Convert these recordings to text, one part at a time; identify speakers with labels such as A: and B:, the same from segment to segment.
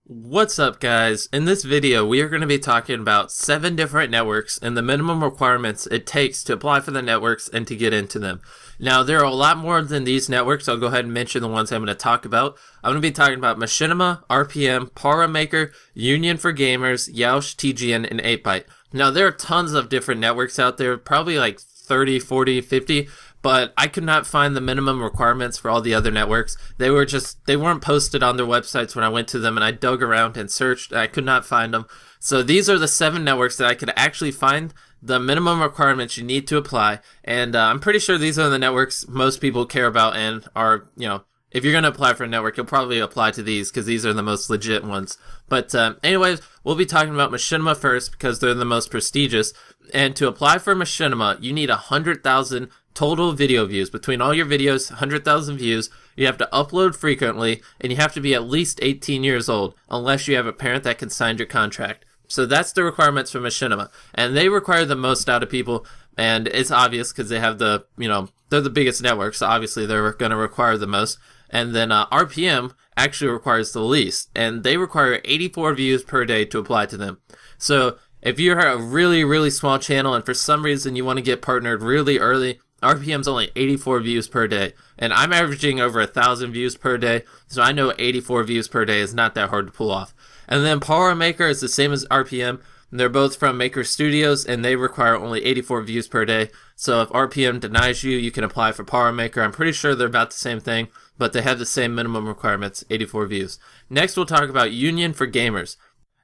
A: What's up, guys? In this video, we are going to be talking about 7 different networks and the minimum requirements it takes to apply for the networks and to get into them. Now, there are a lot more than these networks. I'll go ahead and mention the ones I'm going to talk about. I'm going to be talking about Machinima, RPM, Maker, Union for Gamers, Yaush, TGN, and 8byte. Now, there are tons of different networks out there, probably like 30, 40, 50, but I could not find the minimum requirements for all the other networks. They weren't posted on their websites when I went to them, and I dug around and searched, and I could not find them. So these are the 7 networks that I could actually find the minimum requirements you need to apply, and I'm pretty sure these are the networks most people care about and are, if you're going to apply for a network, you'll probably apply to these because these are the most legit ones. But anyways, we'll be talking about Machinima first because they're the most prestigious. And to apply for Machinima, you need 100,000 total video views. Between all your videos, 100,000 views. You have to upload frequently, and you have to be at least 18 years old, unless you have a parent that can sign your contract. So that's the requirements for Machinima. And they require the most out of people, and it's obvious because they have they're the biggest network, so obviously they're going to require the most. And then RPM actually requires the least, and they require 84 views per day to apply to them. So if you're a really, really small channel and for some reason you want to get partnered really early, RPM's only 84 views per day, and I'm averaging over 1,000 views per day, so I know 84 views per day is not that hard to pull off. And then Maker is the same as RPM. They're both from Maker Studios, and they require only 84 views per day. So if RPM denies you, you can apply for Maker. I'm pretty sure they're about the same thing, but they have the same minimum requirements, 84 views. Next, we'll talk about Union for Gamers.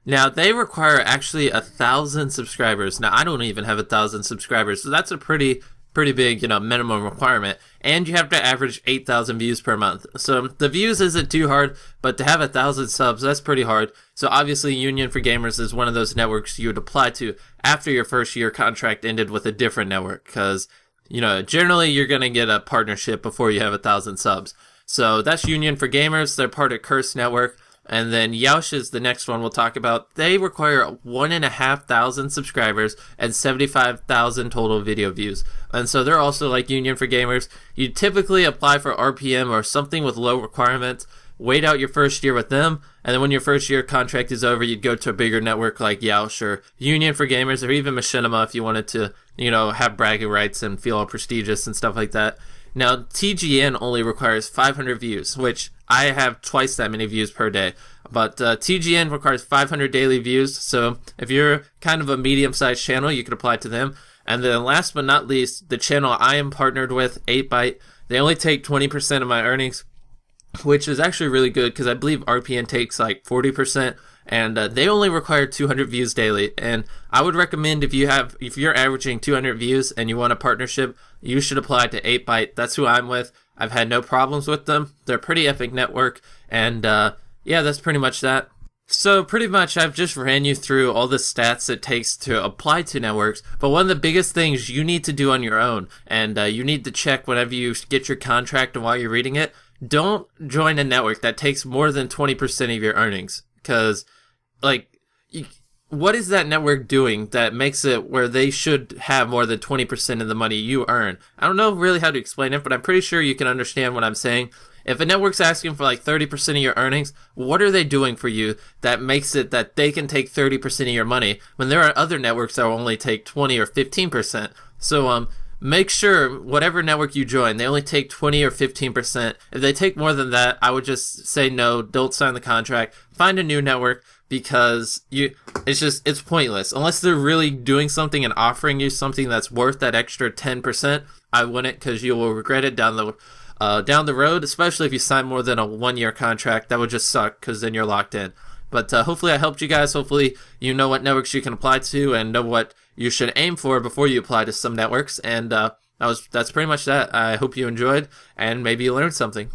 A: Now, they require actually 1,000 subscribers. Now, I don't even have 1,000 subscribers, so that's a pretty big, minimum requirement. And you have to average 8,000 views per month. So the views isn't too hard, but to have 1,000 subs, that's pretty hard. So obviously Union for Gamers is one of those networks you would apply to after your first year contract ended with a different network. Because, generally you're going to get a partnership before you have 1,000 subs. So that's Union for Gamers. They're part of Curse Network. And then Yaush is the next one we'll talk about. They require 1,500 subscribers and 75,000 total video views. And so they're also like Union for Gamers. You typically apply for RPM or something with low requirements, wait out your first year with them, and then when your first year contract is over, you'd go to a bigger network like Yaush or Union for Gamers or even Machinima if you wanted to, have bragging rights and feel all prestigious and stuff like that. Now, TGN only requires 500 views, which I have twice that many views per day. But TGN requires 500 daily views, so if you're kind of a medium-sized channel, you can apply to them. And then last but not least, the channel I am partnered with, 8byte, they only take 20% of my earnings, which is actually really good because I believe RPM takes like 40%. And they only require 200 views daily. And I would recommend if you're averaging 200 views and you want a partnership, you should apply to 8byte. That's who I'm with. I've had no problems with them. They're a pretty epic network. And yeah, that's pretty much that. So pretty much I've just ran you through all the stats it takes to apply to networks. But one of the biggest things you need to do on your own, and you need to check whenever you get your contract and while you're reading it, don't join a network that takes more than 20% of your earnings. Because, what is that network doing that makes it where they should have more than 20% of the money you earn? I don't know really how to explain it, but I'm pretty sure you can understand what I'm saying. If a network's asking for 30% of your earnings, what are they doing for you that makes it that they can take 30% of your money when there are other networks that will only take 20 or 15%? So, make sure whatever network you join, they only take 20 or 15%. If they take more than that, I would just say no, don't sign the contract, find a new network, because it's pointless. Unless they're really doing something and offering you something that's worth that extra 10%, I wouldn't, because you will regret it down the road, especially if you sign more than a 1-year contract. That would just suck, because then you're locked in. But hopefully I helped you guys. Hopefully you know what networks you can apply to and know what you should aim for before you apply to some networks. And that's pretty much that. I hope you enjoyed and maybe you learned something.